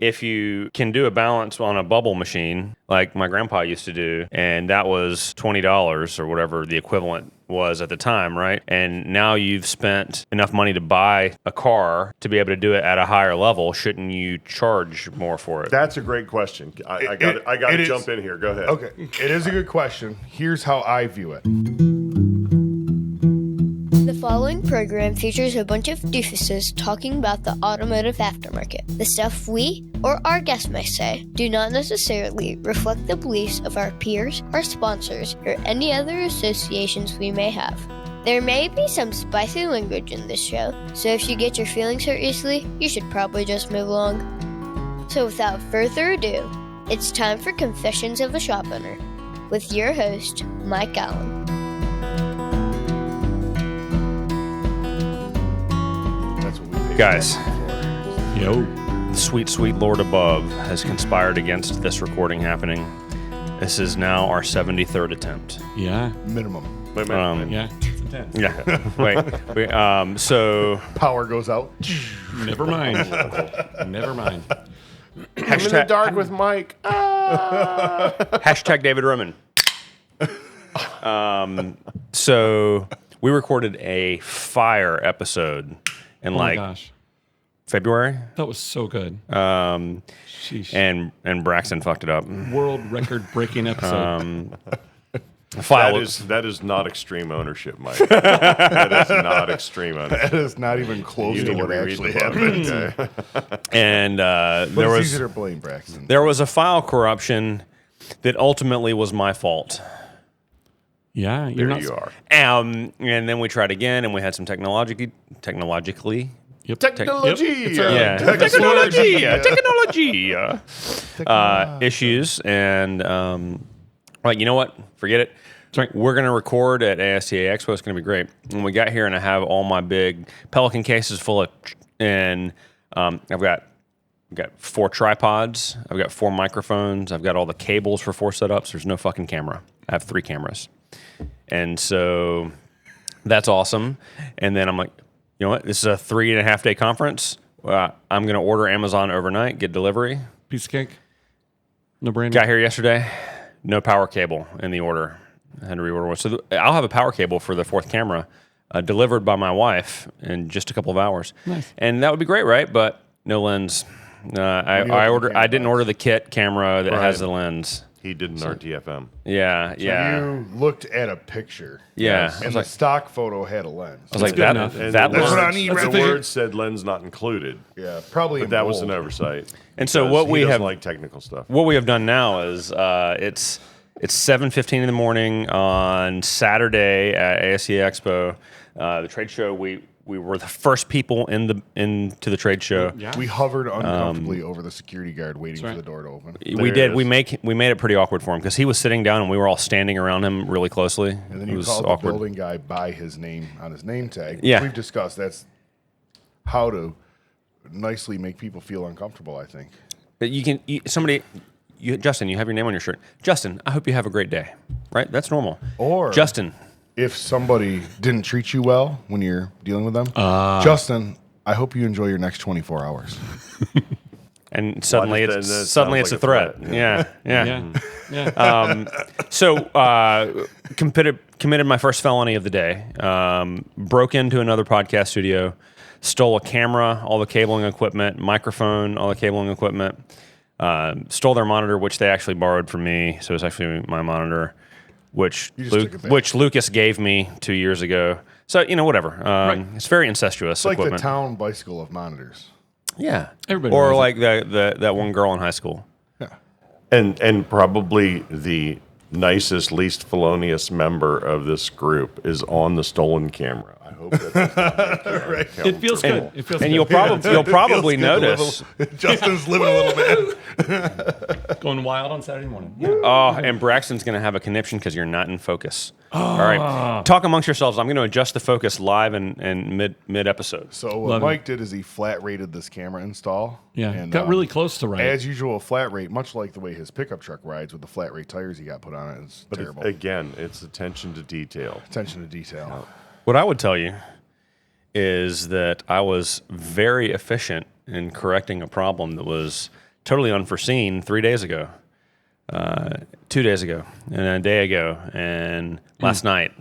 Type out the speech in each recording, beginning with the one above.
if you can do a balance on a bubble machine, like my grandpa used to do, and that was $20 or whatever the equivalent was at the time, right? And now you've spent enough money to buy a car to be able to do it at a higher level. Shouldn't you charge more for it? That's a great question. I got to jump in here. Go ahead. Okay, it is a good question. Here's how I view it. The following program features a bunch of doofuses talking about the automotive aftermarket. The stuff we or our guests may say do not necessarily reflect the beliefs of our peers, our sponsors, or any other associations we may have. There may be some spicy language in this show, so if you get your feelings hurt easily, you should probably just move along. So without further ado, it's time for Confessions of a Shop Owner with your host, Mike Allen. Guys, Yo. the sweet, sweet Lord above has conspired against this recording happening. This is now our 73rd attempt. Yeah. Minimum. Wait a minute. Yeah. It's intense. Yeah. Wait. So Power goes out. Never mind. Never mind. I'm in the dark with Mike. hashtag David Roman. So we recorded a fire episode in Oh my gosh. February. That was so good. Sheesh. And Braxton fucked it up. World record breaking episode. That is not extreme ownership, Mike. That is not extreme ownership. That is not even close You to need to what reread actually the book. happened. Okay. And But there it's was easier to blame Braxton. there was a file corruption that ultimately was my fault. Yeah. You're There not. you are. And then we tried again, and we had some technologically. Yep. Technology. Yep. Yeah, technology issues, and like, you know what? Forget it. That's right. We're gonna record at ASTA Expo. It's gonna be great. When we got here, and I have all my big Pelican cases full of, and I've got 4 tripods. I've got 4 microphones. I've got all the cables for 4 setups. There's no fucking camera. I have 3 cameras, and so that's awesome. And then I'm like, you know what? This is a 3.5 day conference. I'm going to order Amazon overnight, get delivery. Piece of cake. No brand. Got here yesterday. No power cable in the order. I had to reorder one. So I'll have a power cable for the 4th camera delivered by my wife in just a couple of hours. Nice. And that would be great, right? But no lens. I didn't order the kit camera that has the lens. He did an RTFM. Yeah. You looked at a picture. Yeah. And the stock photo had a lens. I was like, good that enough. that That's lens. what I need. The Right? word said lens not included. Yeah, probably. But in that was bold. an oversight. And so Because what he we doesn't have like technical stuff. What we have done now is it's 7:15 in the morning on Saturday at ASCA Expo, the trade show. We were the first people into the trade show. Yeah. We hovered uncomfortably over the security guard, waiting for the door to open. We did. We made it pretty awkward for him because he was sitting down and we were all standing around him really closely. And then it you was called awkward. the building guy by his name on his name tag. Which Yeah. we've discussed. That's how to nicely make people feel uncomfortable, I think. But Justin, you have your name on your shirt. Justin, I hope you have a great day. Right? That's normal. Or Justin. if somebody didn't treat you well when you're dealing with them, Justin, I hope you enjoy your next 24 hours. And suddenly Well, it's that suddenly sounds it's a like a threat. threat. Yeah. Yeah. Yeah. So committed my first felony of the day. Broke into another podcast studio, stole a camera, all the cabling equipment, microphone, all the cabling equipment. Stole their monitor, which they actually borrowed from me. So it's actually my monitor, which You just took it back. which Lucas gave me 2 years ago. So whatever. It's very incestuous It's like equipment. the town bicycle of monitors. Yeah, Everybody or knows like that one girl in high school. Yeah. And probably the nicest, least felonious member of this group is on the stolen camera. I hope that It feels good. It feels And good. you'll probably Feels good, notice. Justin's living a little bit. Going wild on Saturday morning. Yeah. Oh, and Braxton's going to have a conniption because you're not in focus. All right. Talk amongst yourselves. I'm going to adjust the focus live and mid episode. So what Love it. Mike did is he flat rated this camera install. Yeah. And, Got really close to right. As usual, flat rate, much like the way his pickup truck rides with the flat rate tires he got put on it, is terrible. again, it's attention to detail. Attention to detail. What I would tell you is that I was very efficient in correcting a problem that was totally unforeseen 3 days ago, 2 days ago, and a day ago, and last night.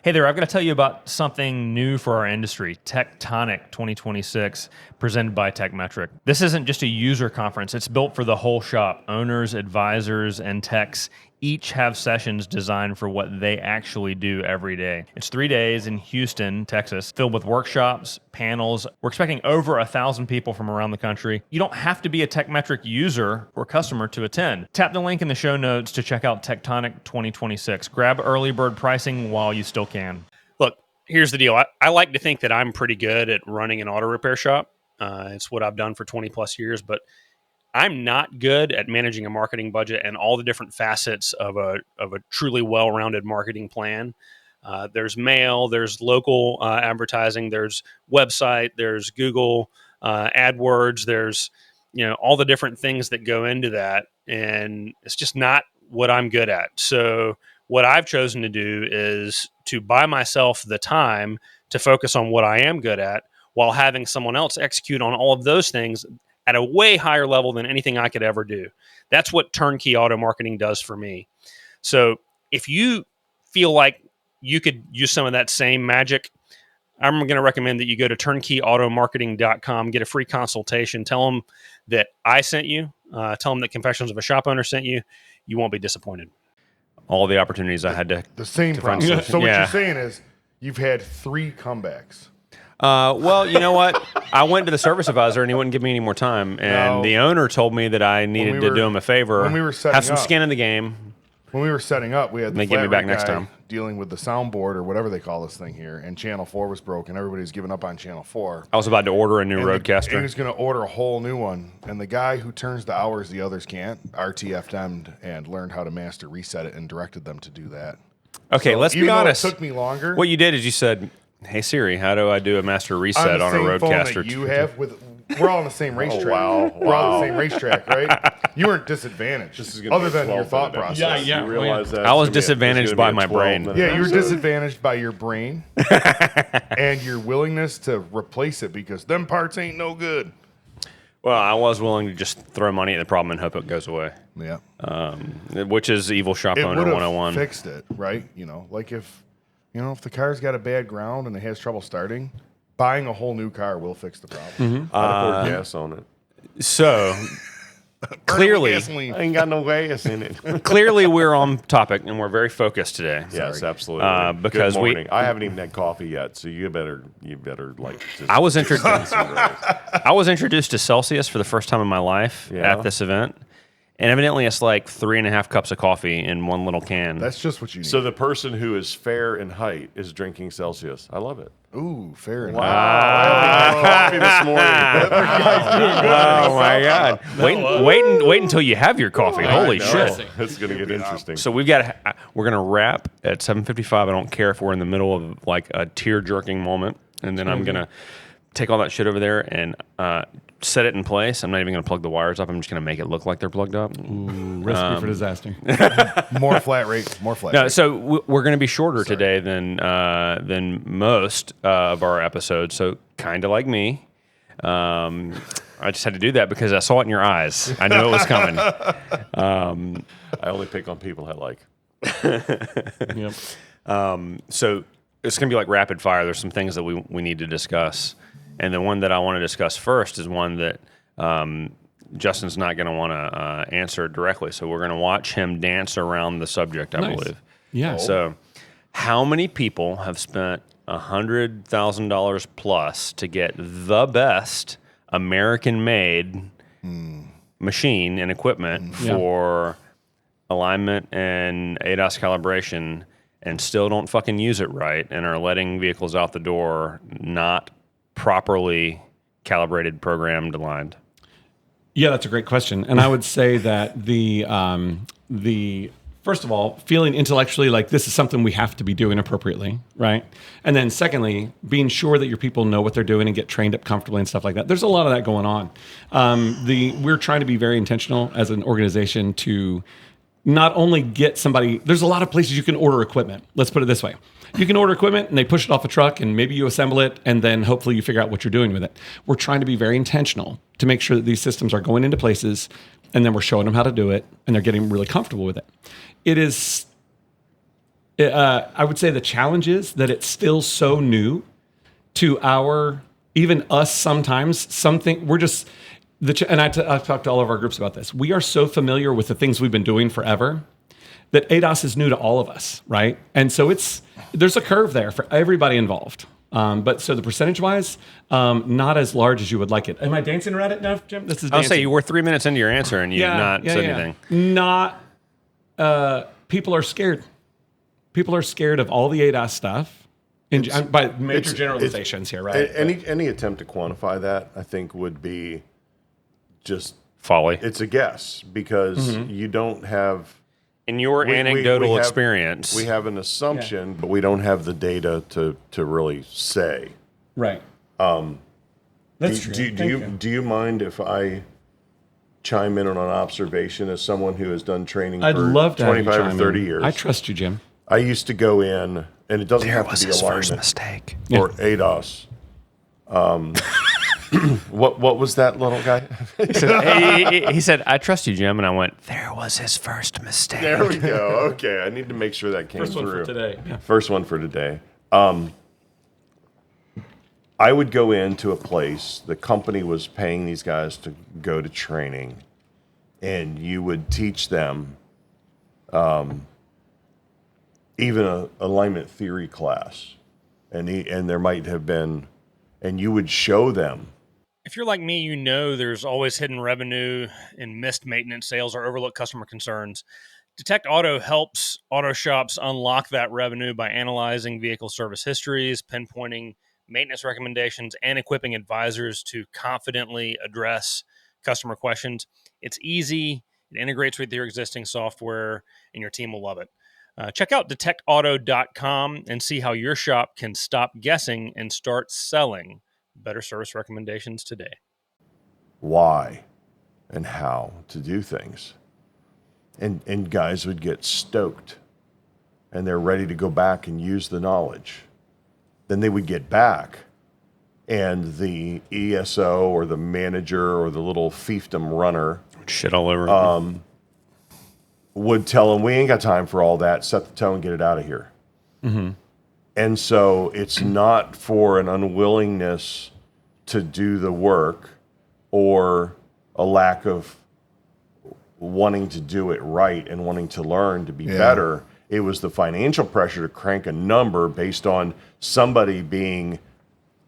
Hey there, I've got to tell you about something new for our industry, Tectonic 2026, presented by Techmetric. This isn't just a user conference. It's built for the whole shop. Owners, advisors, and techs each have sessions designed for what they actually do every day. It's 3 days in Houston, Texas, filled with workshops, panels. We're expecting over 1,000 people from around the country. You don't have to be a Techmetric user or customer to attend. Tap the link in the show notes to check out Tectonic 2026. Grab early bird pricing while you still can. Look, here's the deal. I like to think that I'm pretty good at running an auto repair shop. It's what I've done for 20 plus years, but I'm not good at managing a marketing budget and all the different facets of a truly well-rounded marketing plan. There's mail, there's local advertising, there's website, there's Google AdWords, there's all the different things that go into that, and it's just not what I'm good at. So what I've chosen to do is to buy myself the time to focus on what I am good at while having someone else execute on all of those things at a way higher level than anything I could ever do. That's what turnkey auto marketing does for me. So if you feel like you could use some of that same magic, I'm going to recommend that you go to turnkeyautomarketing.com, get a free consultation, tell them that I sent you, tell them that Confessions of a Shop Owner sent you. You won't be disappointed. All the opportunities I had to. The same find process. So what Yeah. you're saying is you've had 3 comebacks. Well, you know what? I went to the service advisor and he wouldn't give me any more time. And No. the owner told me that I needed to do him a favor. when we were setting have some up. skin in the game. When we were setting up, we had the They get me flat back rate next guy time. dealing with the soundboard or whatever they call this thing here, and Channel 4 was broken. Everybody's giving up on Channel 4. I was about to order a new And he Roadcaster. was going to order a whole new one. And the guy who turns the hours the others can't, RTF'd and learned how to master reset it and directed them to do that. Okay, let's Even be though honest. it took me longer. What you did is you said, "Hey Siri, how do I do a master reset on the on a same phone Roadcaster?" that you have we're all on the same racetrack. wow. We're all on the same racetrack, right? You weren't disadvantaged. This is gonna other be a than your 12 thought minute process. episode. Yeah. You realize that I was it's gonna be a- disadvantaged it's by gonna be a my brain. 12-minute Yeah, you were episode. disadvantaged by your brain and your willingness to replace it because them parts ain't no good. Well, I was willing to just throw money at the problem and hope it goes away, Yeah. which is evil shop It owner would have 101. fixed it, right? Like if the car's got a bad ground and it has trouble starting, buying a whole new car will fix the problem. I'd have poured gas on it. So clearly, Gasoline. I ain't got no gas in it. clearly we're on topic and we're very focused today. Yes, absolutely. Because Good we- morning. I haven't even had coffee yet, so you better like. Just I was send introduced. some rows. I was introduced to Celsius for the first time in my life Yeah. at this event, and evidently it's like 3.5 cups of coffee in one little can. That's just what you need. So the person who is fair in height is drinking Celsius. I love it. Ooh, fair enough. Coffee this morning. Oh my God! Wait until you have your coffee. Holy No, shit! it's going to get interesting. So we're gonna wrap at 7:55. I don't care if we're in the middle of like a tear jerking moment, and then I'm gonna take all that shit over there and set it in place. I'm not even gonna plug the wires up. I'm just gonna make it look like they're plugged up. Recipe for disaster. More flat rate. More flat No, rate. so we're going to be shorter today than most of our episodes. So kind of like me, I just had to do that because I saw it in your eyes. I knew it was coming. I only pick on people I like. Yep. So it's going to be like rapid fire. There's some things that we need to discuss, and the one that I want to discuss first is one that Justin's not going to want to answer directly. So we're going to watch him dance around the subject, I Nice. believe. Yeah. So, how many people have spent $100,000 plus to get the best American-made machine and equipment Yeah. for alignment and ADAS calibration, and still don't fucking use it right, and are letting vehicles out the door not properly calibrated, programmed, aligned? Yeah, that's a great question, and I would say that the first of all, feeling intellectually like this is something we have to be doing appropriately, right? And then secondly, being sure that your people know what they're doing and get trained up comfortably and stuff like that. There's a lot of that going on. We're trying to be very intentional as an organization to not only get somebody, there's a lot of places you can order equipment. Let's put it this way. You can order equipment and they push it off a truck and maybe you assemble it and then hopefully you figure out what you're doing with it. We're trying to be very intentional to make sure that these systems are going into places and then we're showing them how to do it and they're getting really comfortable with it. It is, I would say the challenge is that it's still so new to even us sometimes, we're just, I've talked to all of our groups about this. We are so familiar with the things we've been doing forever that ADAS is new to all of us, right? And so there's a curve there for everybody involved. But so the percentage-wise, not as large as you would like it. Am I dancing around it now, Jim? This is I'll dancing. say you were 3 minutes into your answer and you've not said anything. People are scared. People are scared of all the ADAS stuff. By major generalizations here, right? Any attempt to quantify that, I think, would be just Folly. It's a guess because you don't have. In your anecdotal we have, experience, we have an assumption, but we don't have the data to really say. Right. That's true. Do you mind if I chime in on an observation as someone who has done training I'd for love to 25 or 30 years? I trust you, Jim. I used to go in, and it doesn't there have was to be his first alignment mistake. or ADAS. What was that little guy? He said, "I trust you, Jim," and I went, "There was his first mistake." There we go. Okay, I need to make sure that came First through. one for today. Yeah. First one for today. I would go into a place, the company was paying these guys to go to training, and you would teach them even an alignment theory class. And there might have been, and you would show them. If you're like me, you know there's always hidden revenue in missed maintenance sales or overlooked customer concerns. Detect Auto helps auto shops unlock that revenue by analyzing vehicle service histories, pinpointing maintenance recommendations, and equipping advisors to confidently address customer questions. It's easy. It integrates with your existing software, and your team will love it. Check out detectauto.com and see how your shop can stop guessing and start selling better service recommendations today. Why and how to do things. And guys would get stoked and they're ready to go back and use the knowledge. Then they would get back and the ESO or the manager or the little fiefdom runner Shit all over. would tell them, we ain't got time for all that, set the tone, get it out of here. Mm-hmm. And so it's not for an unwillingness to do the work or a lack of wanting to do it right and wanting to learn to be better. It was the financial pressure to crank a number based on somebody being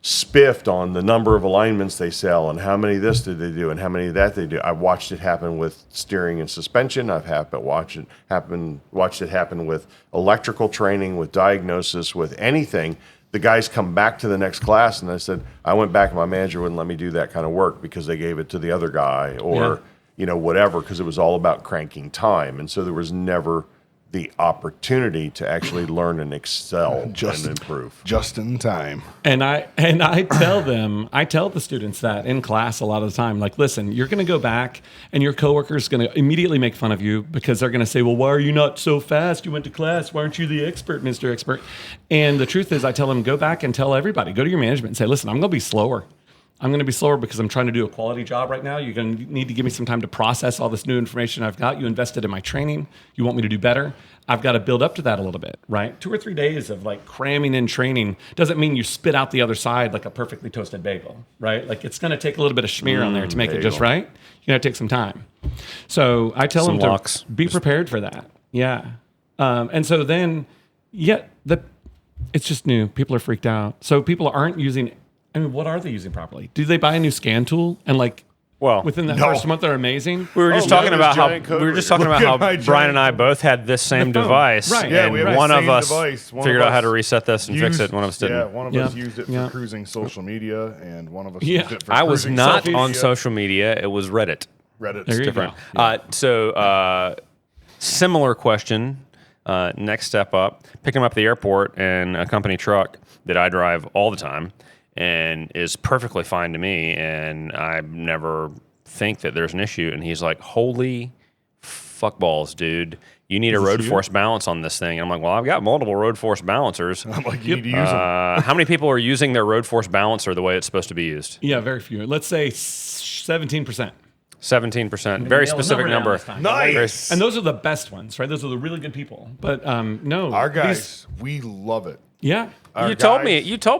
spiffed on the number of alignments they sell and how many of this did they do and how many of that they do. I've watched it happen with steering and suspension. I've watched it happen with electrical training, with diagnosis, with anything. The guys come back to the next class and I said, I went back and my manager wouldn't let me do that kind of work because they gave it to the other guy or, whatever, because it was all about cranking time. And so there was never the opportunity to actually learn and excel and improve. Just in time. And I tell the students that in class a lot of the time, like, listen, you're going to go back and your coworker's going to immediately make fun of you because they're going to say, well, why are you not so fast? You went to class. Why aren't you the expert, Mr. Expert? And the truth is I tell them, go back and tell everybody, go to your management and say, listen, I'm going to be slower. I'm going to be slower because I'm trying to do a quality job right now. You're going to need to give me some time to process all this new information I've got. You invested in my training. You want me to do better. I've got to build up to that a little bit, right? 2 or 3 days of like cramming in training doesn't mean you spit out the other side like a perfectly toasted bagel, right? Like it's going to take a little bit of schmear on there to make it just right. You got to take some time. So I tell them to be prepared for that. Yeah. And so then, it's just new. People are freaked out. So people aren't using. I mean, what are they using properly? Do they buy a new scan tool and within that first month they're amazing? We were just talking about how Brian and I both had this same device, right? Yeah, and we had one the of same us device. One figured of out how us to reset this and fix it. One of us didn't. Yeah, one of us used it for cruising social media, and one of us used it for I was cruising not social on media. social media. It was Reddit. Reddit's There you different. go. Similar question. Next step up, picking him up at the airport in a company truck that I drive all the time and is perfectly fine to me, and I never think that there's an issue. And he's like, holy fuckballs, dude. You need a road force balance on this thing. And I'm like, well, I've got multiple road force balancers. I'm like, you need to use them. How many people are using their road force balancer the way it's supposed to be used? Yeah, very few. Let's say 17%. 17%. Very specific number. Nice. And those are the best ones, right? Those are the really good people. But no, Our guys, we love it. yeah. You told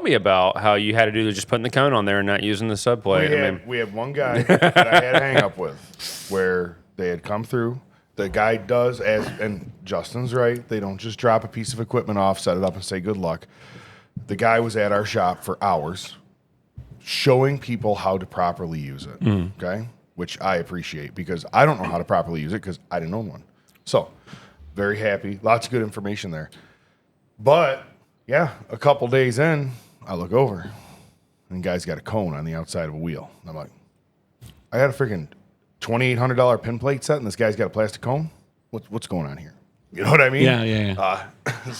me about how you had to do just putting the cone on there and not using the subplate. We had one guy that I had a hang up with where they had come through. The guy does, and Justin's right, they don't just drop a piece of equipment off, set it up, and say good luck. The guy was at our shop for hours showing people how to properly use it, okay? Which I appreciate because I don't know how to properly use it because I didn't own one. So, very happy. Lots of good information there. But, yeah, a couple days in, I look over, and the guy's got a cone on the outside of a wheel. I'm like, I got a freaking $2,800 pin plate set, and this guy's got a plastic cone? What's going on here? You know what I mean? Yeah.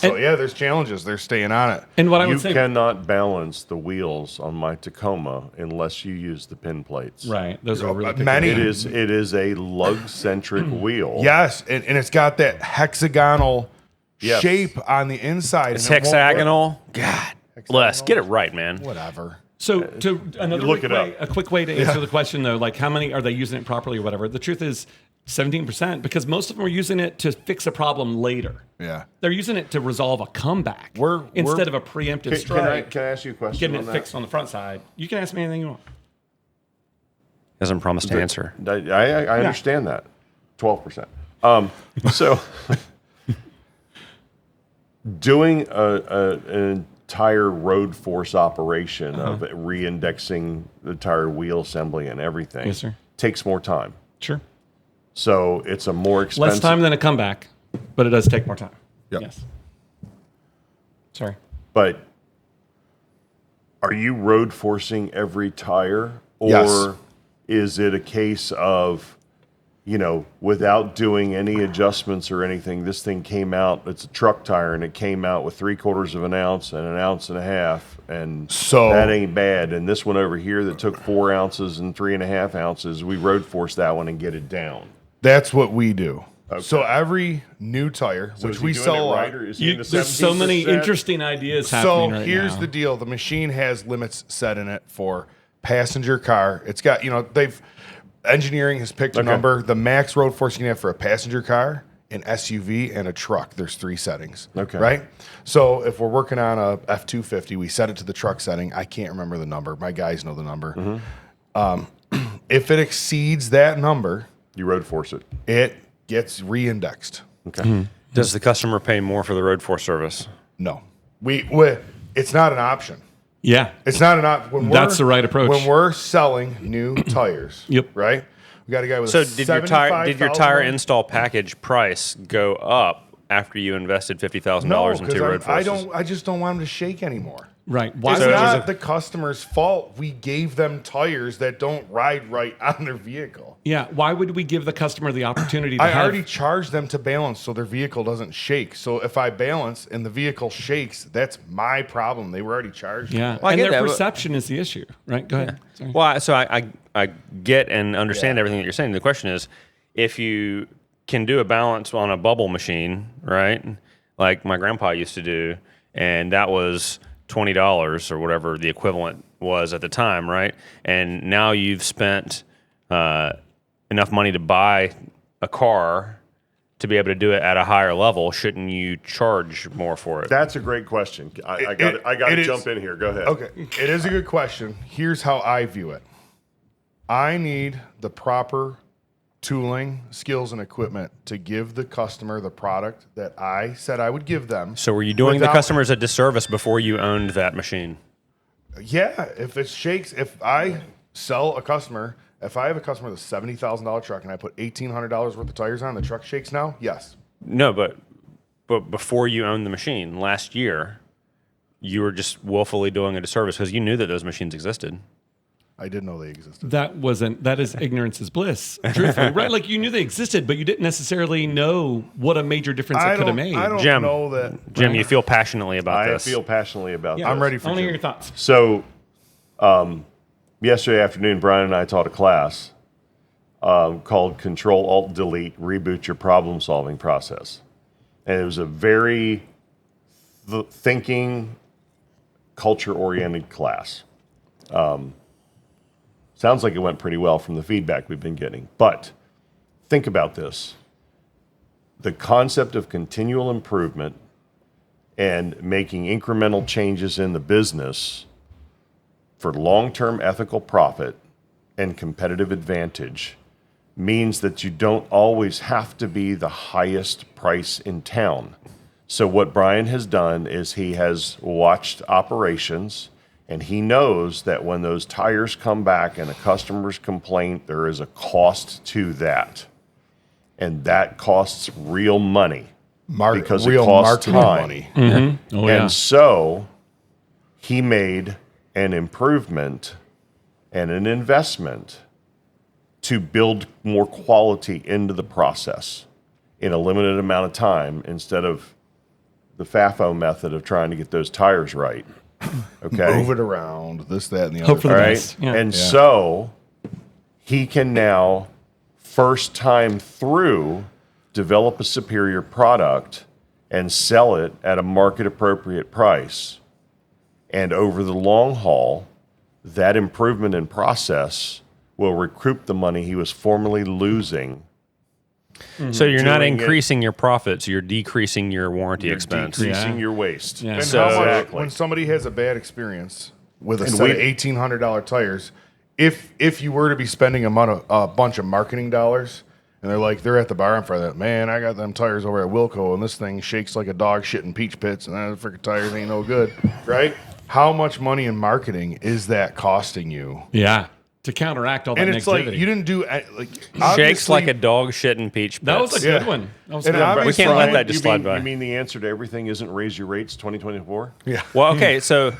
There's challenges. They're staying on it. And what I You would say, cannot balance the wheels on my Tacoma unless you use the pin plates. right? Those are really Many. It is a lug-centric wheel. Yes, and it's got that hexagonal Yes. shape on the inside. It's and it won't hexagonal. God, bless. Get it right, man. work. Whatever. So to another look quick it way, up. a quick way to answer the question though, like how many are they using it properly or whatever? The truth is 17% because most of them are using it to fix a problem later. Yeah. They're using it to resolve a comeback instead of a preemptive strike. Can I ask you a question Getting on it that? fixed on the front side. You can ask me anything you want. Doesn't promise to answer. I understand that. 12%. So doing an entire road force operation of re-indexing the entire wheel assembly and everything Yes, sir. takes more time. Sure. So it's a more expensive. Less time than a comeback, but it does take more time. Yep. Yes. Sorry. But are you road forcing every tire, or Yes. is it a case of, without doing any adjustments or anything, this thing came out? It's a truck tire, and it came out with 3/4 of an ounce and an ounce and a half, and So- that ain't bad. And this one over here that took 4 ounces and 3.5 ounces, we road force that one and get it down. That's what we do. So every new tire, So which is he we doing sell, it right, or is he in the There's so many 17%? interesting ideas so happening right here's now. the deal: the machine has limits set in it for passenger car. It's got engineering has picked a Okay. number. The max road force you can have for a passenger car, an SUV, and a truck. There's 3 settings. Okay. Right. So if we're working on a F-250, we set it to the truck setting. I can't remember the number. My guys know the number. If it exceeds that number, You road force it. it gets re-indexed. Okay. Does the customer pay more for the road force service? No, we it's not an option. Yeah. It's not an option. That's the right approach. When we're selling new tires, Yep. right? We got a guy with So a did your tire $75,000 install package price go up after you invested $50,000 No, into road because forces? I just don't want them to shake anymore. Right. Why It's So it was not the customer's fault. We gave them tires that don't ride right on their vehicle. Yeah. Why would we give the customer the opportunity to I have already charged them to balance so their vehicle doesn't shake. So if I balance and the vehicle shakes, that's my problem. They were already charged. Yeah. Well, I and get their that, but- perception is the issue. Right. Go ahead. Sorry. Well, so I get and understand everything that you're saying. The question is, if you can do a balance on a bubble machine, right, like my grandpa used to do, and that was $20 or whatever the equivalent was at the time, right? And now you've spent enough money to buy a car to be able to do it at a higher level. Shouldn't you charge more for it? That's a great question. I got it to is- jump in here. Go ahead. Okay. It is a good question. Here's how I view it. I need the proper tooling, skills, and equipment to give the customer the product that I said I would give them. So were you doing the without- customers a disservice before you owned that machine? Yeah, if it shakes, if I sell a customer, if I have a customer with a $70,000 truck and I put $1,800 worth of tires on, the truck shakes now, yes. No, but before you owned the machine last year, you were just willfully doing a disservice because you knew that those machines existed. I didn't know they existed. That is ignorance is bliss. Truthfully, right? Like you knew they existed, but you didn't necessarily know what a major difference it could have made. I don't Jim. know that. Jim, you feel passionately about I this. feel passionately about Yeah. this. I'm ready for I want to hear Jim. your thoughts. So, yesterday afternoon, Brian and I taught a class called Control Alt Delete Reboot Your Problem Solving Process. And it was a very thinking, culture oriented class. Sounds like it went pretty well from the feedback we've been getting. But think about this. The concept of continual improvement and making incremental changes in the business for long-term ethical profit and competitive advantage means that you don't always have to be the highest price in town. So what Brian has done is he has watched operations, and he knows that when those tires come back and a customer's complaint, there is a cost to that. And that costs real money because it real costs marketing time. money. Mm-hmm. Oh, yeah. And so he made an improvement and an investment to build more quality into the process in a limited amount of time instead of the FAFO method of trying to get those tires right. Okay. Move it around, this, that, and the Hope other. for the All right. best. Yeah. And so he can now, first time through, develop a superior product and sell it at a market appropriate price. And over the long haul, that improvement in process will recoup the money he was formerly losing. So you're not Doing it- increasing your profits, you're decreasing your warranty You're expense. decreasing Yeah. your waste. Yeah. And So- how much, Exactly. when somebody has a bad experience with a And set we- of $1,800 tires, if you were to be spending a bunch of marketing dollars, and they're at the bar in front of that, man, I got them tires over at Wilco, and this thing shakes like a dog shit in peach pits, and that freaking tires ain't no good, right? How much money in marketing is that costing you? Yeah. To counteract all that And it's negativity. like you didn't do like Shakes obviously- like a dog shit in peach pits. That was a Yeah. good one. That was And good. we obviously- can't let Brian, that just slide by. You mean the answer to everything isn't raise your rates 2024? Yeah. Well, okay, so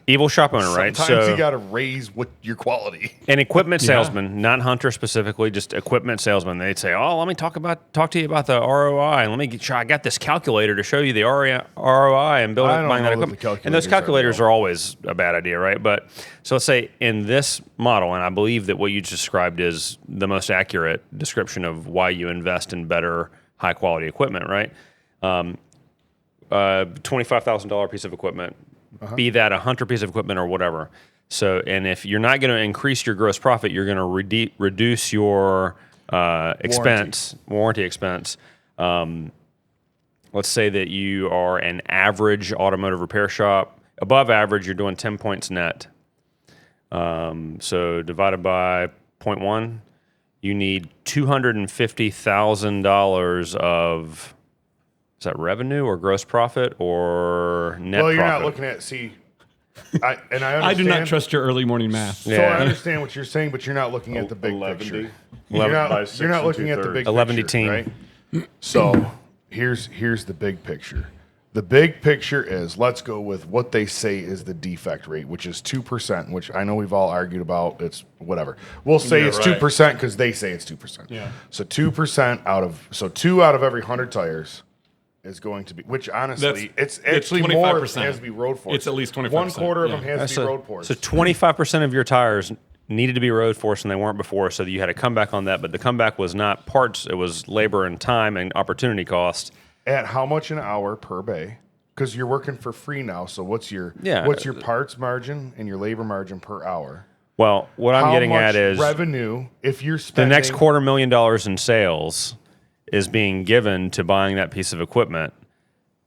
evil shop owner, right? Sometimes So you got to raise what your quality. an equipment Yeah. salesman, not hunter specifically, just equipment salesman. They'd say, "Oh, let me talk to you about the ROI, and let me I got this calculator to show you the ROI and I building don't buying that know that the equipment." And those calculators calculators are always a bad idea, right? But so let's say in this model, and I believe that what you just described is the most accurate description of why you invest in better, high quality equipment, right? $25,000 piece of equipment, be that a hunter piece of equipment or whatever. So, and if you're not going to increase your gross profit, you're going to reduce your warranty expense. Let's say that you are an average automotive repair shop. Above average, you're doing 10 points net. So divided by 0.1, you need $250,000 of, is that revenue or gross profit or net Well, you're profit? not looking at I understand. I do not trust your early morning math. So I understand what you're saying, but you're not looking at the big 11D. picture. 11 You're by not, 6 you're not and looking at the 2/3. big 11 picture, team. right? So here's the big picture. The big picture is, let's go with what they say is the defect rate, which is 2%, which I know we've all argued about. It's whatever. We'll say You're it's right. 2% because they say it's 2%. Yeah. So 2% so 2 out of every 100 tires is going to be, which honestly, it's actually more 25%. has to be road force. It's at least 25%. 1/4 of Yeah. them has to be road force. So 25% of your tires needed to be road force and they weren't before, so you had to come back on that. But the comeback was not parts; it was labor and time and opportunity cost. At how much an hour per bay? Because you're working for free now. So what's your Yeah. what's your parts margin and your labor margin per hour? Well, what I'm How getting much at is revenue if you're the spending next $250,000 in sales is being given to buying that piece of equipment,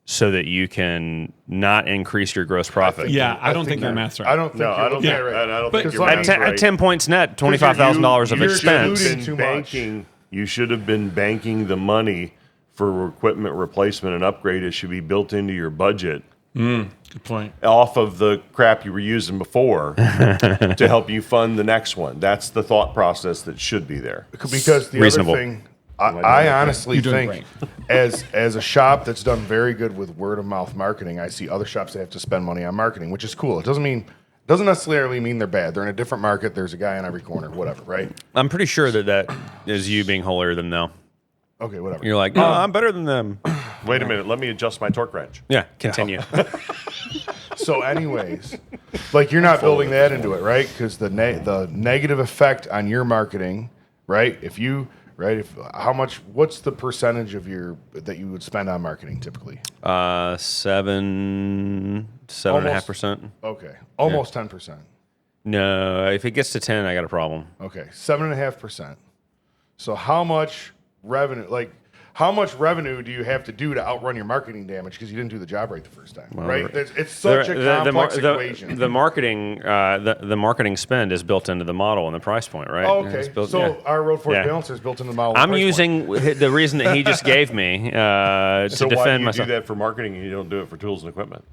so that you can not increase your gross profit. Yeah, I don't think your math's right. I don't think No, you're I don't looking think, at it right. and I don't But- think your At math's At right. 10 points net, $25,000 of you're expense. diluting too much. You should have been banking the money for equipment replacement and upgrade. It should be built into your budget Good point. off of the crap you were using before to help you fund the next one. That's the thought process that should be there. Because the Reasonable. other thing, I honestly You're doing think, as a shop that's done very good with word of mouth marketing, I see other shops that have to spend money on marketing, which is cool. It doesn't necessarily mean they're bad. They're in a different market. There's a guy on every corner, whatever, right? I'm pretty sure that is you being holier than thou. Okay, whatever. You're like, no, I'm better than them. Wait a minute. Let me adjust my torque wrench. Yeah, continue. So, anyways, like you're not building that into it, right? Because the negative effect on your marketing right? If what's the percentage of that you would spend on marketing typically? 7.5%. Okay, almost 10%. No, if it gets to 10, I got a problem. Okay, 7.5%. So how much revenue do you have to do to outrun your marketing damage because you didn't do the job right the first time? Right? It's such a complex equation. The marketing spend is built into the model and the price point, right? Oh, okay. Our road force balancer is built into the model. I'm using the reason that he just gave me to So defend why do you myself. do that for marketing and you don't do it for tools and equipment?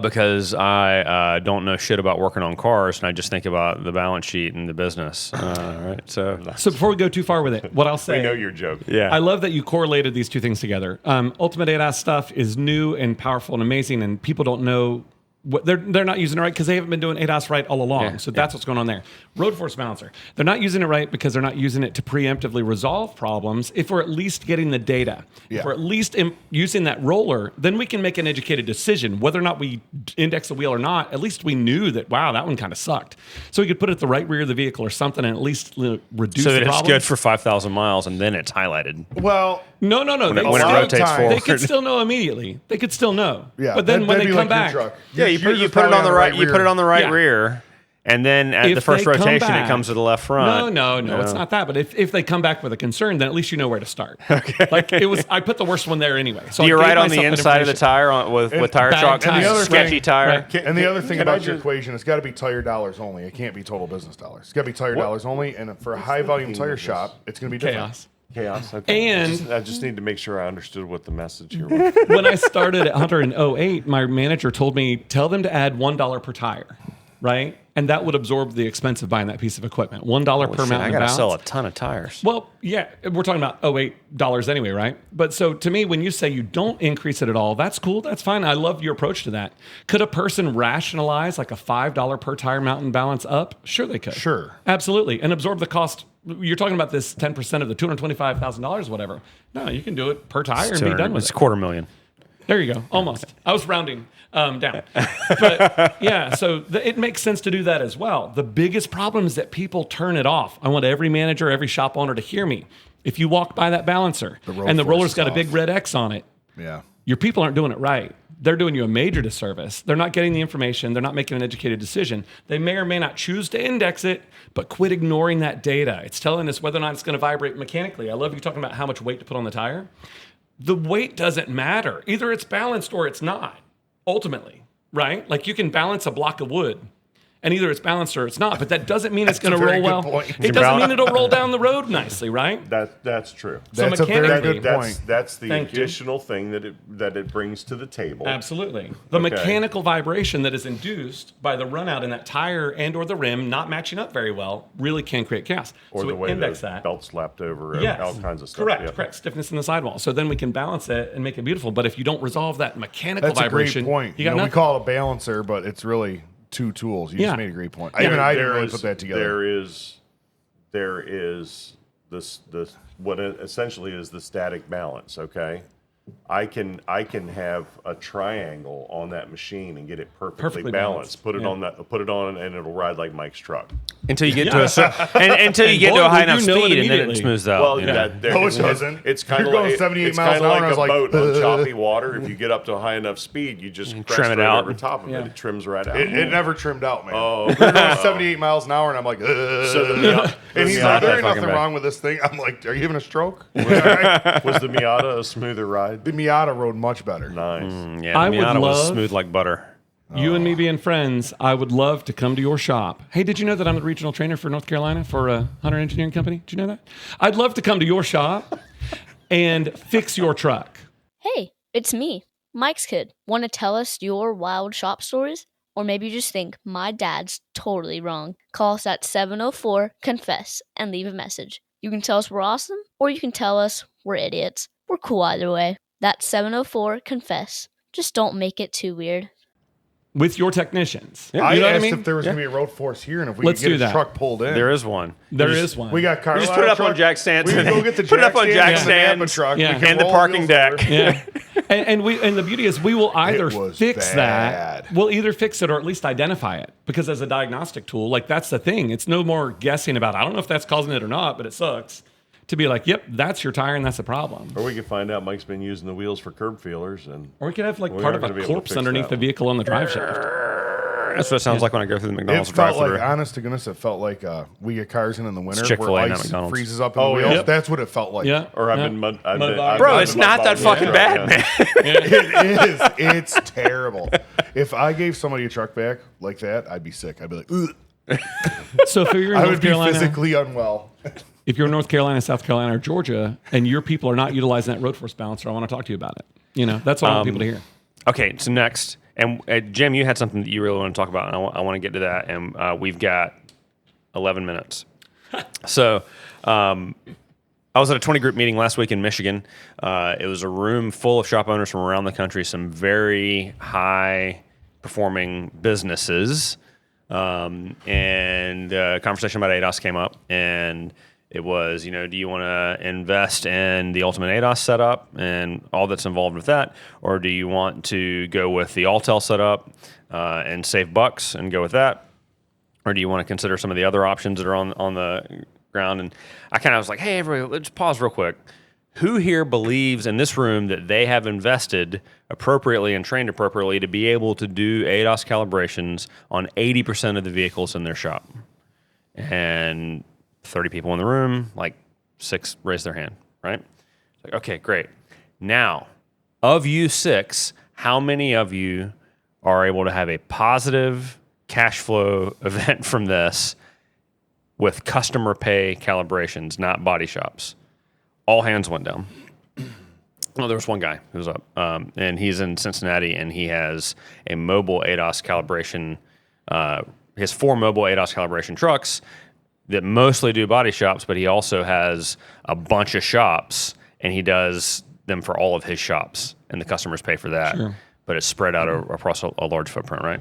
Because I don't know shit about working on cars, and I just think about the balance sheet and the business. Right. So before we go too far with it, what I'll say. We know you're joking. yeah. I love that you correlated these two things together. Ultimate ADAS stuff is new and powerful and amazing, and people don't know what they're not using it right because they haven't been doing ADAS right all along. Yeah, So that's what's going on there. Road force balancer. They're not using it right because they're not using it to preemptively resolve problems. If we're at least getting the data, if we're at least using that roller, then we can make an educated decision whether or not we index the wheel or not. At least we knew that, wow, that one kind of sucked. So we could put it at the right rear of the vehicle or something and at least reduce So the that it's problems. good for 5,000 miles, and then it's highlighted. Well, No. When it They rotates They forward. could still know immediately. They could still know. yeah. But then when that'd they be come like your back, truck. Yeah, you Yours is put it probably on the right. You rear. put it on the right Yeah. rear, and then at If the first they come rotation, back- it comes to the left front. No, it's not that. But if they come back with a concern, then at least you know where to start. Okay. Like I put the worst one there anyway. So You're I gave right on the myself that inside of the information. tire with tire bad shock. tires. And the other sketchy thing- tire. Right. And the other thing can I about your just- equation, it's got to be tire dollars only. It can't be total business dollars. It's got to be tire dollars only. And for a high volume tire shop, it's going to be different. Chaos. Chaos. Okay. And- I just need to make sure I understood what the message here was. When I started at Hunter in 08, my manager told me, tell them to add $1 per tire, right? And that would absorb the expense of buying that piece of equipment. $1 per Shit, mountain I gotta balance. sell a ton of tires. Well, yeah, we're talking about $8 anyway, right? But so to me, when you say you don't increase it at all, that's cool. That's fine. I love your approach to that. Could a person rationalize like a $5 per tire mountain balance up? Sure, they could. Sure. Absolutely. And absorb the cost. You're talking about this 10% of the $225,000, whatever. No, you can do it per tire and be done with It's it. $250,000. There you go. Almost. I was rounding down. But yeah, so it makes sense to do that as well. The biggest problem is that people turn it off. I want every manager, every shop owner to hear me. If you walk by that balancer and the force roller's is got a big off. red X on it, Yeah. your people aren't doing it right. They're doing you a major disservice. They're not getting the information. They're not making an educated decision. They may or may not choose to index it, but quit ignoring that data. It's telling us whether or not it's going to vibrate mechanically. I love you talking about how much weight to put on the tire. The weight doesn't matter. Either it's balanced or it's not, ultimately, right? Like you can balance a block of wood, and either it's balanced or it's not, but that doesn't mean it's going to very roll good well. point. It doesn't mean it'll roll down the road nicely, right? That's true. So That's a very mechanically- good point. That's the Thank you. additional thing that it brings to the table. Absolutely. The Okay. mechanical vibration that is induced by the run out in that tire and or the rim not matching up very well really can create chaos. Or so the we way index the that. belt's slapped over, Yes. all kinds of stuff. Correct, yeah. correct. Stiffness in the sidewall. So then we can balance it and make it beautiful. But if you don't resolve that mechanical That's a great vibration, point. you got we nothing. call it a balancer, but it's really two tools. You Yeah. just made a great point. Yeah. Even I didn't There really is- put that together. There is this what it essentially is the static balance. Okay, I can have a triangle on that machine and get it perfectly balanced. Put it Yeah. on that. Put it on, and it'll ride like Mike's truck. Until you get to a until you get boy, to a high would enough you know it speed, and then it immediately. smooths out. Well, you know? No, it doesn't. It's kind You're of going like 78 it's miles kind an of hour, like and I a was like, boat on choppy water. If you get up to a high enough speed, you just crest trim it right out. over top of Yeah. it. It trims right out. It never trimmed out, man. Oh. We were going 78 miles an hour, and I'm like, So the Miata, and he's Miata like, there ain't fucking nothing bad. wrong with this thing. I'm like, are you having a stroke? All right. was the Miata a smoother ride? The Miata rode much better. Nice. Yeah, I the would Miata was love- smooth like butter. You and me being friends, I would love to come to your shop. Hey, did you know that I'm the regional trainer for North Carolina for a Hunter Engineering Company? Did you know that? I'd love to come to your shop and fix your truck. Hey, it's me, Mike's kid. Want to tell us your wild shop stories? Or maybe you just think my dad's totally wrong. Call us at 704-CONFESS and leave a message. You can tell us we're awesome, or you can tell us we're idiots. We're cool either way. That's 704-CONFESS. Just don't make it too weird. with your technicians. I You know what I asked mean? if there was going to be a road force here and if we Let's could do get a that. truck pulled in. There is one. There is one. We got You Carlisle just put it up truck. on jack stands. We can go get the put it up on jack stand and the Napa stands truck. Yeah. We can and the roll parking wheels deck. over. Yeah. And the beauty is we will either It was fix bad. that. We'll either fix it or at least identify it. Because as a diagnostic tool, like that's the thing. It's no more guessing about I don't know if that's causing it or not, but it sucks. To be like, yep, that's your tire and that's the problem. Or we could find out Mike's been using the wheels for curb feelers, and Or we could have like We part aren't of a gonna be able to corpse fix underneath that the one. vehicle on the drive shaft. That's what it sounds like when I go through the It McDonald's felt drive-through. like, honest to goodness, it felt like we get cars in the winter Chick-fil-A, where not ice McDonald's. freezes up in Oh, the wheels. yeah. That's what it felt like. Yeah. or I've yeah. been mud. Bro, it's not that fucking bad, man. It is. It's terrible. If I gave somebody a truck back like that, I'd be sick. I'd be like, ugh. So if you're in I North would be Carolina, physically unwell. if you're in North Carolina, South Carolina, or Georgia, and your people are not utilizing that road force balancer, I want to talk to you about it. You know, that's what I want people to hear. Okay, so next, and Jim, you had something that you really want to talk about, and I want to get to that, and we've got 11 minutes. So, I was at a 20 group meeting last week in Michigan. It was a room full of shop owners from around the country, some very high performing businesses, and a conversation about ADAS came up, and it was, do you want to invest in the ultimate ADAS setup and all that's involved with that, or do you want to go with the Altel setup and save bucks and go with that, or do you want to consider some of the other options that are on the ground? And I kind of was like, hey, everybody, let's pause real quick. Who here believes in this room that they have invested appropriately and trained appropriately to be able to do ADAS calibrations on 80% of the vehicles in their shop? And 30 people in the room, like 6 raised their hand, right? Like, okay, great. Now, of you 6, how many of you are able to have a positive cash flow event from this with customer pay calibrations, not body shops? All hands went down. Well, there was one guy who was up, and he's in Cincinnati, and he has a mobile ADAS calibration. He has 4 mobile ADAS calibration trucks that mostly do body shops, but he also has a bunch of shops, and he does them for all of his shops, and the customers pay for that. Sure. But it's spread out across a large footprint, right?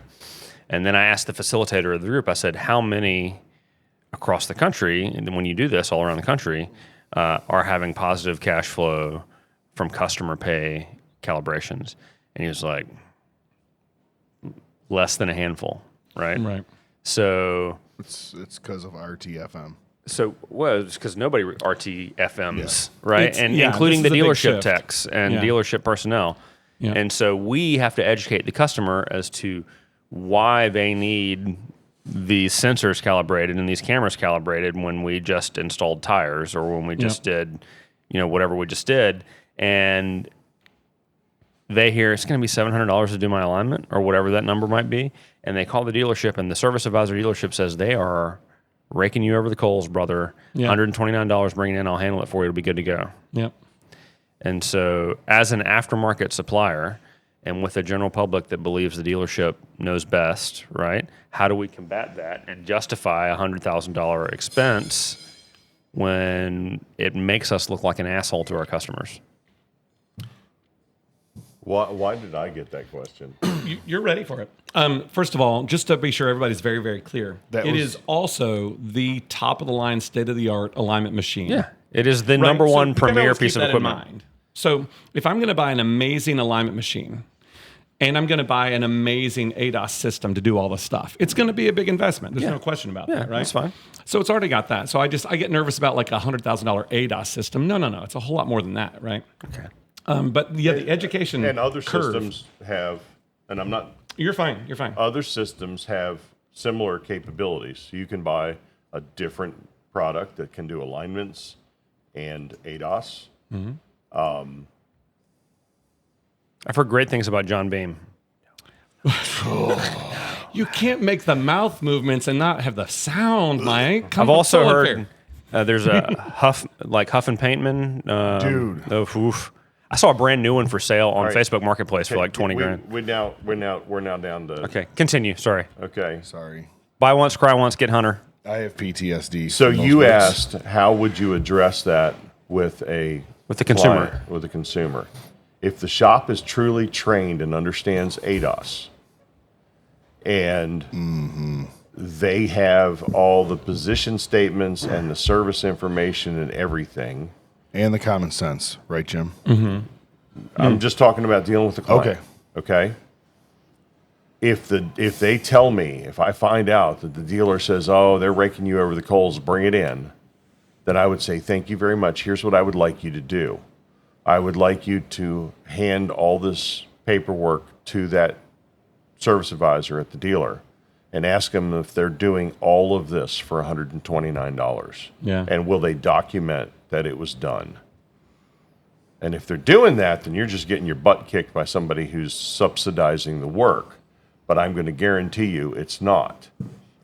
And then I asked the facilitator of the group, I said, how many across the country, and when you do this all around the country, are having positive cash flow from customer pay calibrations? And he was like, less than a handful, right? Right. So It's because of RTFM. Well, it's because nobody RTFMs, right? It's- And yeah, including the this is a big dealership shift. techs and Yeah. dealership personnel. Yeah. And so we have to educate the customer as to why they need these sensors calibrated and these cameras calibrated when we just installed tires or when we just did, whatever we just did. And they hear it's going to be $700 to do my alignment or whatever that number might be. And they call the dealership, and the service advisor dealership says they are raking you over the coals, brother. Yeah. $129 bringing in, I'll handle it for you. It'll be good to go. Yep. And so as an aftermarket supplier and with the general public that believes the dealership knows best, right? How do we combat that and justify a $100,000 expense when it makes us look like an asshole to our customers? Why did I get that question? You're ready for it. First of all, just to be sure everybody's very, very clear, it is also the top of the line, state of the art alignment machine. Yeah. It is the Right? number So one you gotta premier always keep piece of that in equipment. mind. So if I'm going to buy an amazing alignment machine and I'm going to buy an amazing ADAS system to do all the stuff, it's going to be a big investment. There's no question about that, right? That's fine. So it's already got that. So I get nervous about like a $100,000 ADAS system. No. It's a whole lot more than that, right? Okay. But yeah, the education And other curve- systems have, and I'm not, You're fine. You're fine. other systems have similar capabilities. You can buy a different product that can do alignments and ADAS. I've heard great things about John Beam. You can't make the mouth movements and not have the sound, Mike. I've also so heard there's a Huff and Paintman. Dude. Oof. I saw a brand new one for sale on right. Facebook Marketplace for like 20 grand. We're now down to Okay, continue. Sorry. Okay. Sorry. Buy once, cry once, get Hunter. I have PTSD. So from those you words. asked, how would you address that with a With the consumer. client, with the consumer? If the shop is truly trained and understands ADAS, and they have all the position statements and the service information and everything. And the common sense, right, Jim? I'm just talking about dealing with the client. Okay. If they tell me, if I find out that the dealer says, "Oh, they're raking you over the coals, bring it in," then I would say, "Thank you very much. Here's what I would like you to do. I would like you to hand all this paperwork to that service advisor at the dealer and ask them if they're doing all of this for $129. Yeah. And will they document that it was done? And if they're doing that, then you're just getting your butt kicked by somebody who's subsidizing the work. But I'm going to guarantee you it's not.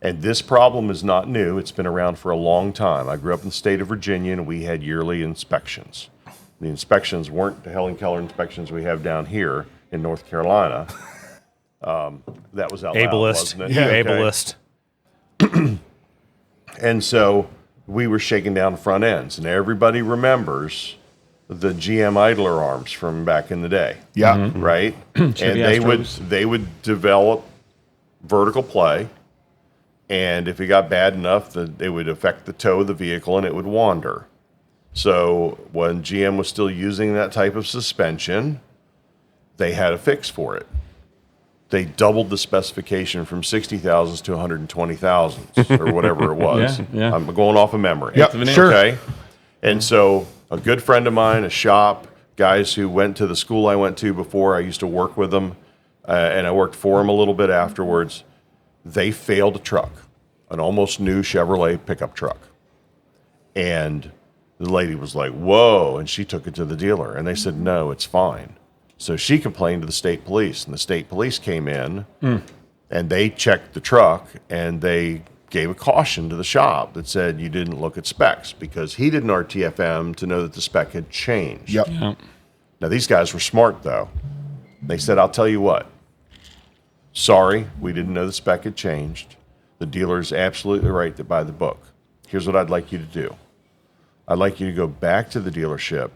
And this problem is not new. It's been around for a long time. I grew up in the state of Virginia, and we had yearly inspections. The inspections weren't the Helen Keller inspections we have down here in North Carolina. That was out loud, Ableist. wasn't it? You Okay. ableist. And so we were shaking down front ends, and everybody remembers the GM idler arms from back in the day. Yeah. Right? And they would develop vertical play, and if it got bad enough, that it would affect the toe of the vehicle and it would wander. So when GM was still using that type of suspension, they had a fix for it. They doubled the specification from 60,000s to 120,000s or whatever it was. Yeah. I'm going off of memory. Yep, sure. Okay. And so a good friend of mine, a shop, guys who went to the school I went to before, I used to work with them, and I worked for them a little bit afterwards. They failed a truck, an almost new Chevrolet pickup truck. And the lady was like, "Whoa," and she took it to the dealer, and they said, "No, it's fine." So she complained to the state police, and the state police came in, and they checked the truck, and they gave a caution to the shop that said you didn't look at specs, because he didn't RTFM to know that the spec had changed. Yep. Yeah. Now, these guys were smart, though. They said, "I'll tell you what. Sorry, we didn't know the spec had changed. The dealer is absolutely right to buy the book. Here's what I'd like you to do. I'd like you to go back to the dealership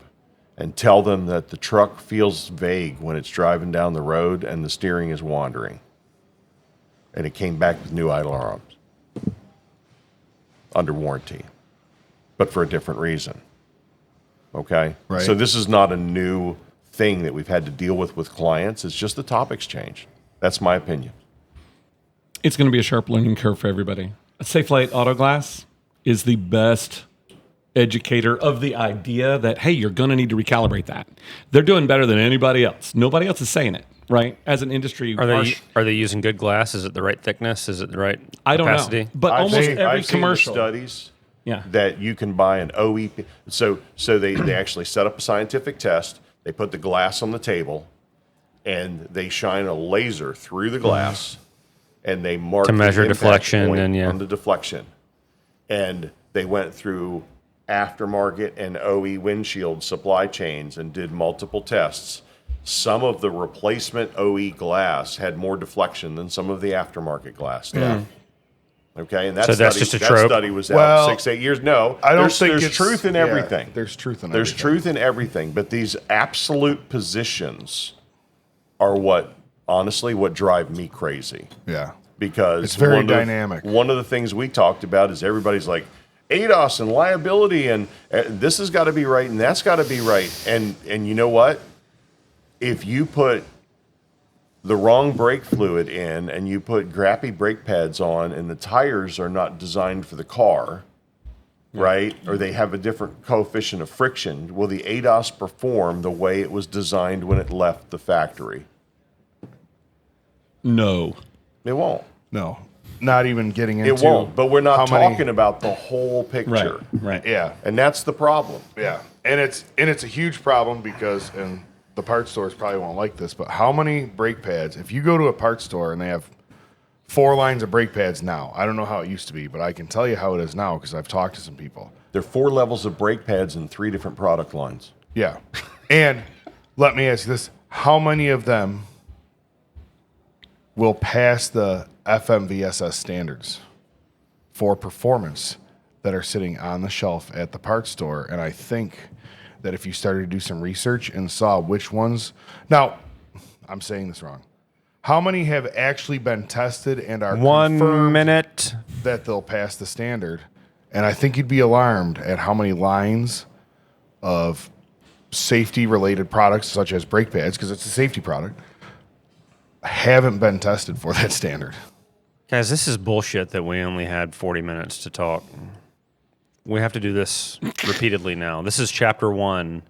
and tell them that the truck feels vague when it's driving down the road and the steering is wandering." And it came back with new idler arms under warranty, but for a different reason. Okay? Right. So this is not a new thing that we've had to deal with clients. It's just the topic's changed. That's my opinion. It's going to be a sharp learning curve for everybody. Safe Light Auto Glass is the best educator of the idea that, hey, you're going to need to recalibrate that. They're doing better than anybody else. Nobody else is saying it, right? As an industry, Are they using good glass? Is it the right thickness? Is it the right I don't capacity? know. But I've almost seen- every I've seen the commercial. studies Yeah. that you can buy an OEP. So they actually set up a scientific test. They put the glass on the table, and they shine a laser through the glass, and they mark To measure the impact deflection point and, yeah. on the deflection. And they went through aftermarket and OE windshield supply chains and did multiple tests. Some of the replacement OE glass had more deflection than some of the aftermarket glass did. Okay, and that So that's study, just a that trope? study was out Well, 6-8 years. No, I don't there's, think there's it's- truth in yeah, everything. there's truth in There's everything. truth in everything, but these absolute positions are what, honestly, what drive me crazy. Yeah. Because It's very one of the- dynamic. One of the things we talked about is everybody's like, ADAS and liability, and this has got to be right, and that's got to be right. And you know what? If you put the wrong brake fluid in and you put crappy brake pads on and the tires are not designed for the car, right? Or they have a different coefficient of friction, will the ADAS perform the way it was designed when it left the factory? No. It won't. No. Not even getting into It won't. But we're not how many- talking about the whole picture. Right. Yeah. And that's the problem. Yeah, and it's a huge problem because, and the parts stores probably won't like this, but how many brake pads? If you go to a parts store and they have 4 lines of brake pads now, I don't know how it used to be, but I can tell you how it is now because I've talked to some people. There are 4 levels of brake pads in 3 different product lines. Yeah, and let me ask you this: how many of them will pass the FMVSS standards for performance that are sitting on the shelf at the parts store? And I think that if you started to do some research and saw which ones, now I'm saying this wrong, How many have actually been tested and are 1 confirmed minute. that they'll pass the standard? And I think you'd be alarmed at how many lines of safety-related products, such as brake pads, because it's a safety product, haven't been tested for that standard. Guys, this is bullshit that we only had 40 minutes to talk. We have to do this repeatedly now. This is chapter 1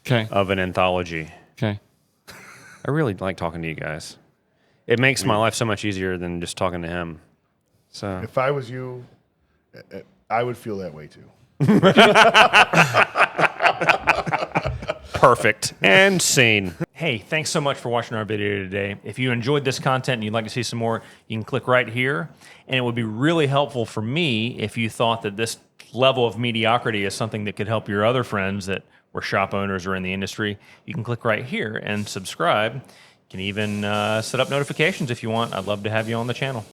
Okay. of an anthology. Okay. I really like talking to you guys. It makes my life so much easier than just talking to him. So If I was you, I would feel that way too. perfect. And scene. Hey, thanks so much for watching our video today. If you enjoyed this content and you'd like to see some more, you can click right here. And it would be really helpful for me if you thought that this level of mediocrity is something that could help your other friends that were shop owners or in the industry. You can click right here and subscribe. You can even set up notifications if you want. I'd love to have you on the channel.